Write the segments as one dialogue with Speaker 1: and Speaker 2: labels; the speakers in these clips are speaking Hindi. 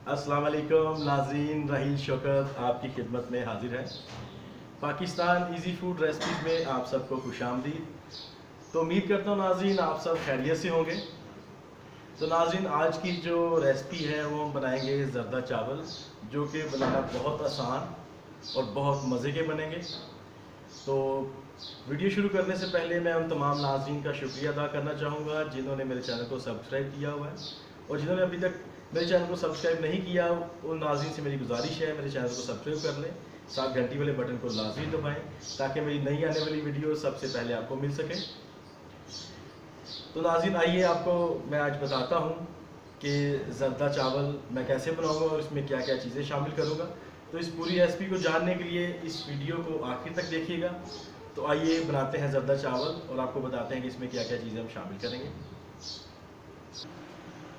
Speaker 1: अस्सलाम वालेकुम नाज़रीन, रहील शौकत आपकी खिदमत में हाजिर है। पाकिस्तान इजी फूड रेसिपीज़ में आप सबको खुशामदीद। तो उम्मीद करता हूँ नाज़रीन आप सब खैरियत से होंगे। तो नाज़रीन आज की जो रेसिपी है वो हम बनाएंगे ज़र्दा चावल, जो कि बनाना बहुत आसान और बहुत मज़े के बनेंगे। तो वीडियो शुरू करने से पहले मैं उन तमाम नाज़रीन का शुक्रिया अदा करना चाहूँगा जिन्होंने मेरे चैनल को सब्सक्राइब किया हुआ है, और जिन्होंने अभी तक मेरे चैनल को सब्सक्राइब नहीं किया उन नाज़रीन से मेरी गुजारिश है मेरे चैनल को सब्सक्राइब कर लें, साथ घंटी वाले बटन को लाजमी दबाएं ताकि मेरी नई आने वाली वीडियो सबसे पहले आपको मिल सके। तो नाज़रीन आइए आपको मैं आज बताता हूँ कि ज़र्दा चावल मैं कैसे बनाऊँगा और इसमें क्या क्या चीज़ें शामिल करूँगा। तो इस पूरी रेसिपी को जानने के लिए इस वीडियो को आखिर तक देखिएगा। तो आइए बनाते हैं ज़र्दा चावल और आपको बताते हैं कि इसमें क्या क्या चीज़ें हम शामिल करेंगे।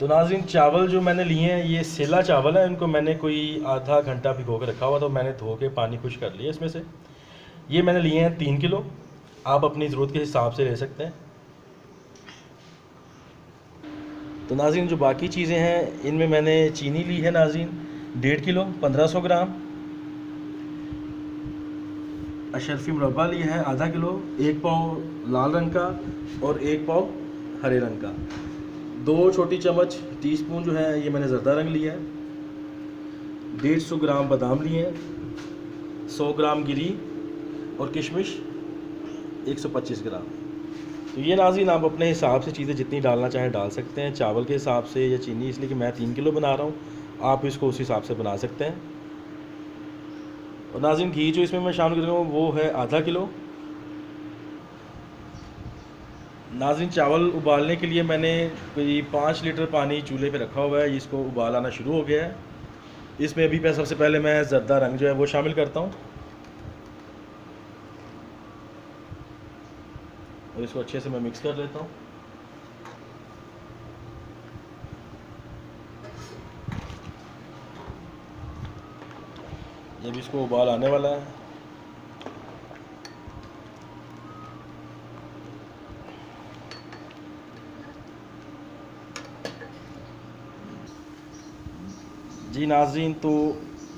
Speaker 1: तो नाज़रीन चावल जो मैंने लिए हैं ये सेला चावल है, इनको मैंने कोई आधा घंटा भिगो के रखा हुआ, तो मैंने धो के पानी खुश कर लिया इसमें से। ये मैंने लिए हैं 3 किलो, आप अपनी ज़रूरत के हिसाब से ले सकते हैं। तो नाज़रीन जो बाकी चीज़ें हैं इनमें मैंने चीनी ली है नाज़रीन 1.5 किलो 1500 ग्राम, अशरफी मुरब्बा लिया है आधा किलो, 1 पाव लाल रंग का और 1 पाव हरे रंग का, 2 छोटी चम्मच टीस्पून जो है ये मैंने ज़र्दा रंग लिया है, 150 ग्राम बादाम लिए हैं, 100 ग्राम गिरी और किशमिश 125 ग्राम। तो ये नाज़रीन आप अपने हिसाब से चीज़ें जितनी डालना चाहें डाल सकते हैं, चावल के हिसाब से या चीनी, इसलिए कि मैं 3 किलो बना रहा हूँ, आप इसको उस हिसाब से बना सकते हैं। और नाज़रीन घी जो इसमें मैं शामिल कर रहा हूँ वो है आधा किलो। नाज़रीन चावल उबालने के लिए मैंने कोई 5 लीटर पानी चूल्हे पे रखा हुआ है, इसको उबाल आना शुरू हो गया है। इसमें अभी सबसे पहले मैं ज़र्दा रंग जो है वो शामिल करता हूँ और इसको अच्छे से मैं मिक्स कर लेता हूँ। जब इसको उबाल आने वाला है जी नाज़रीन, तो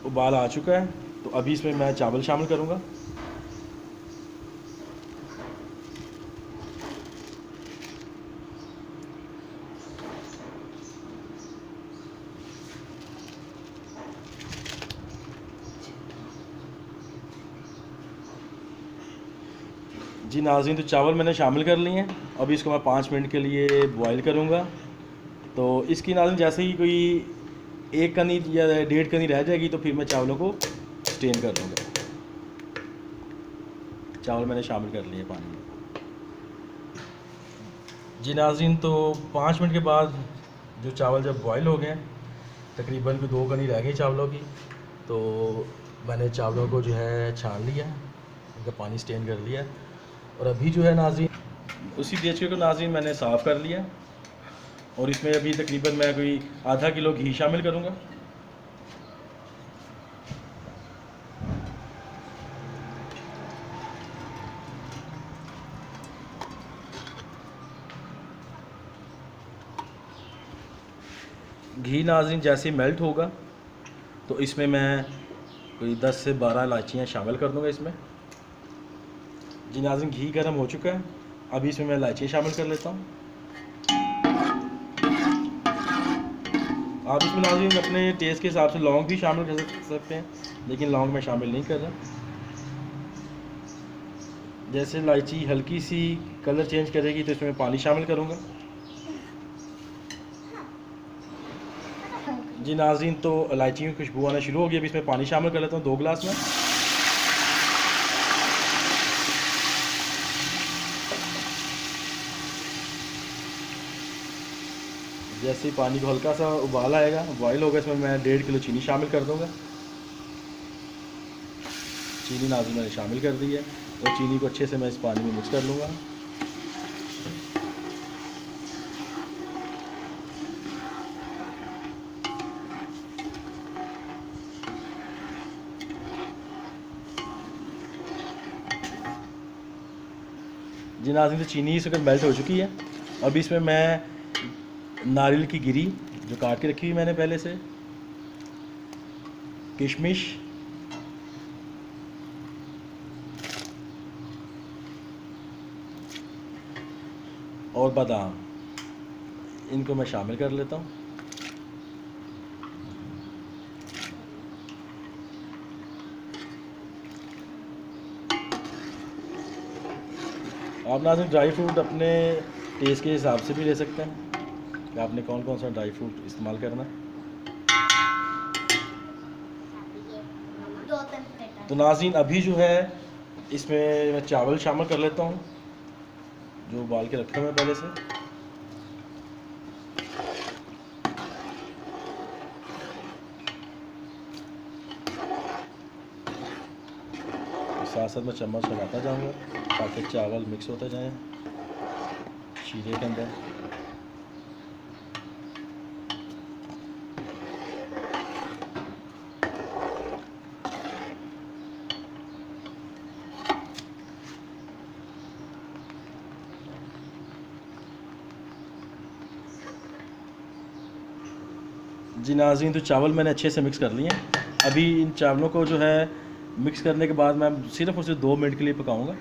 Speaker 1: उबाल आ चुका है, तो अभी इसमें मैं चावल शामिल करूँगा। जी नाज़रीन तो चावल मैंने शामिल कर लिए हैं, अभी इसको मैं 5 मिनट के लिए बॉईल करूँगा। तो इसकी नाज़रीन जैसे ही कोई 1 कनी या 1.5 कनी रह जाएगी तो फिर मैं चावलों को स्टेन कर लूँगा। चावल मैंने शामिल कर लिए पानी में। जी नाज़रीन तो 5 मिनट के बाद जो चावल जब बॉईल हो गए, तकरीबन कोई 2 कनी रह गई चावलों की, तो मैंने चावलों को जो है छान लिया, उनका पानी स्टेन कर लिया। और अभी जो है नाज़रीन उसी देचके को नाज़रीन मैंने साफ़ कर लिया और इसमें अभी तकरीबन मैं कोई आधा किलो घी शामिल करूँगा। घी नाज़रीन जैसे मेल्ट होगा तो इसमें मैं कोई 10 से 12 इलायचियाँ शामिल कर दूँगा इसमें। जी नाज़रीन घी गर्म हो चुका है, अभी इसमें मैं इलायचियाँ शामिल कर लेता हूँ। आप इसमें नाज़रीन अपने टेस्ट के हिसाब से लौंग भी शामिल कर सकते हैं, लेकिन लौंग मैं शामिल नहीं कर रहा। जैसे इलायची हल्की सी कलर चेंज करेगी तो इसमें पानी शामिल करूँगा। जी नाज़रीन तो इलायची की खुशबू आना शुरू हो गई, अभी इसमें पानी शामिल कर लेता हूँ 2 गिलास में। जैसे ही पानी को हल्का सा उबाल आएगा, बॉयल होगा, इसमें मैं 1.5 किलो चीनी शामिल कर दूँगा। चीनी नाज़रीन मैंने शामिल कर दी है और चीनी को अच्छे से मैं इस पानी में मिक्स कर लूँगा। जी नाज़रीन तो चीनी इस वक्त मेल्ट हो चुकी है, अभी इसमें मैं नारियल की गिरी जो काट के रखी हुई मैंने पहले से, किशमिश, और बादाम, इनको मैं शामिल कर लेता हूँ। आप नाज़रीन ड्राई फ्रूट अपने टेस्ट के हिसाब से भी ले सकते हैं कि आपने कौन कौन सा ड्राई फ्रूट इस्तेमाल करना है। तो नाज़रीन अभी जो है इसमें मैं चावल शामिल कर लेता हूँ जो उबाल के रखे हुए हैं पहले से। साथ साथ मैं चम्मच लगाता जाऊँगा ताकि चावल मिक्स होते जाएं शीरे के अंदर। जी नाज़रीन, तो चावल मैंने अच्छे से मिक्स कर लिए हैं। अभी इन चावलों को जो है मिक्स करने के बाद मैं सिर्फ और सिर्फ 2 मिनट के लिए पकाऊंगा।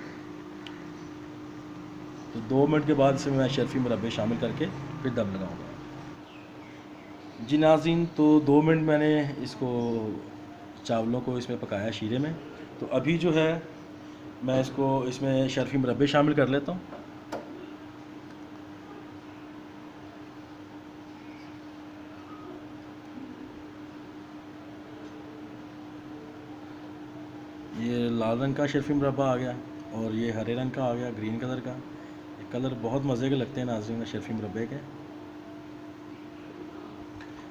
Speaker 1: तो 2 मिनट के बाद इसमें मैं शर्फ़ी मुरब्बे शामिल करके फिर दम लगाऊंगा। जी नाज़रीन, तो 2 मिनट मैंने इसको चावलों को इसमें पकाया शीरे में। तो अभी जो है मैं इसमें शर्फ़ी मुरब्बे शामिल कर लेता हूँ। ये लाल रंग का शर्फ़ी मुरब्बा आ गया और ये हरे रंग का आ गया, ग्रीन कलर का। ये कलर बहुत मज़े के लगते हैं नाज़रीन शर्फ़ी मुरब्बे के।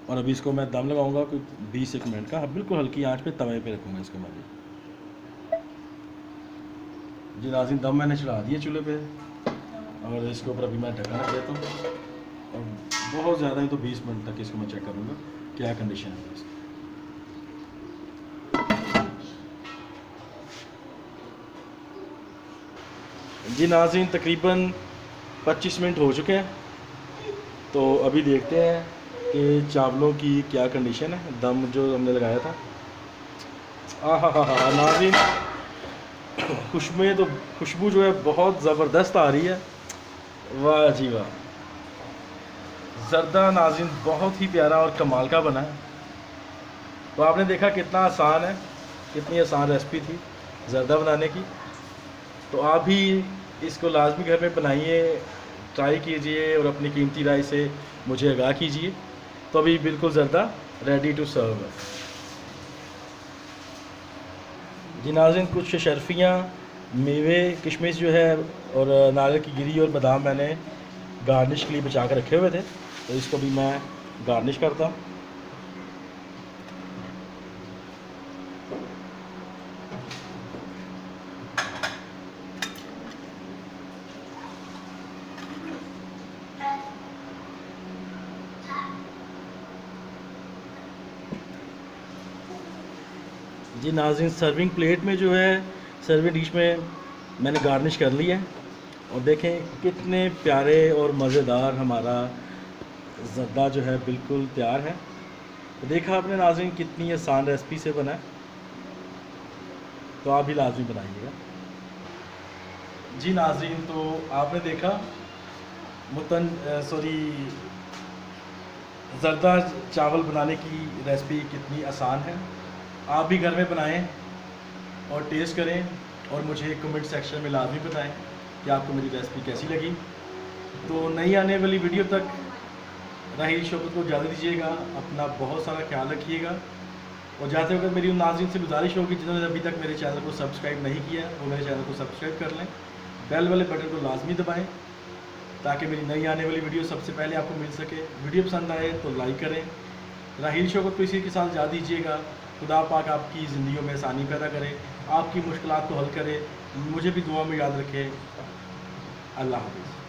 Speaker 1: और अभी इसको मैं दम लगाऊंगा कोई 20 मिनट का, बिल्कुल हल्की आंच पे तवे पे रखूँगा इसको मैं। जी नाज़रीन, दम मैंने चढ़ा दिए चूल्हे पे और इसके ऊपर अभी मैं ढक्कन रख देता हूँ और बहुत ज़्यादा ही तो 20 मिनट तक इसको मैं चेक करूँगा क्या कंडीशन है इसकी। जी नाज़रीन, तकरीबन 25 मिनट हो चुके हैं। तो अभी देखते हैं कि चावलों की क्या कंडीशन है, दम जो हमने लगाया था। आहा नाज़रीन, खुशबू जो है बहुत ज़बरदस्त आ रही है। वाह जी वाह, ज़र्दा नाज़रीन बहुत ही प्यारा और कमाल का बना है। तो आपने देखा कितना आसान है, कितनी आसान रेसिपी थी ज़र्दा बनाने की। तो आप भी इसको लाजमी घर में बनाइए, ट्राई कीजिए और अपनी कीमती राय से मुझे आगाह कीजिए। तो अभी बिल्कुल ज़र्दा रेडी टू सर्व है। जी नाज़रीन, कुछ शर्फियाँ, मेवे, किशमिश जो है और नारियल की गिरी और बादाम मैंने गार्निश के लिए बचा कर रखे हुए थे, तो इसको भी मैं गार्निश करता हूँ। जी नाज़रीन, सर्विंग प्लेट में जो है सर्विंग डिश में मैंने गार्निश कर लिया है और देखें कितने प्यारे और मज़ेदार हमारा ज़र्दा जो है बिल्कुल तैयार है। तो देखा आपने नाज़रीन कितनी आसान रेसिपी से बना है, तो आप भी लाजमी बनाइएगा। जी नाज़रीन, तो आपने देखा ज़र्दा चावल बनाने की रेसिपी कितनी आसान है। आप भी घर में बनाएं और टेस्ट करें और मुझे कमेंट सेक्शन में लाजमी बताएं कि आपको मेरी रेसिपी कैसी लगी। तो नई आने वाली वीडियो तक राहिल शौकत को इजाज़त दीजिएगा। अपना बहुत सारा ख्याल रखिएगा और जाते वक्त मेरी उन नाज़रीन से गुजारिश होगी जिन्होंने अभी तक मेरे चैनल को सब्सक्राइब नहीं किया वो मेरे चैनल को सब्सक्राइब कर लें, बेल वाले बटन को लाजमी दबाएँ ताकि मेरी नई आने वाली वीडियो सबसे पहले आपको मिल सके। वीडियो पसंद आए तो लाइक करें। राहिल शौकत को इसी के साथ इजाज़त दीजिएगा। खुदा पाक आपकी ज़िंदगी में आसानी पैदा करे, आपकी मुश्किलात को हल करे, मुझे भी दुआ में याद रखे। अल्लाह हाफ़िज़।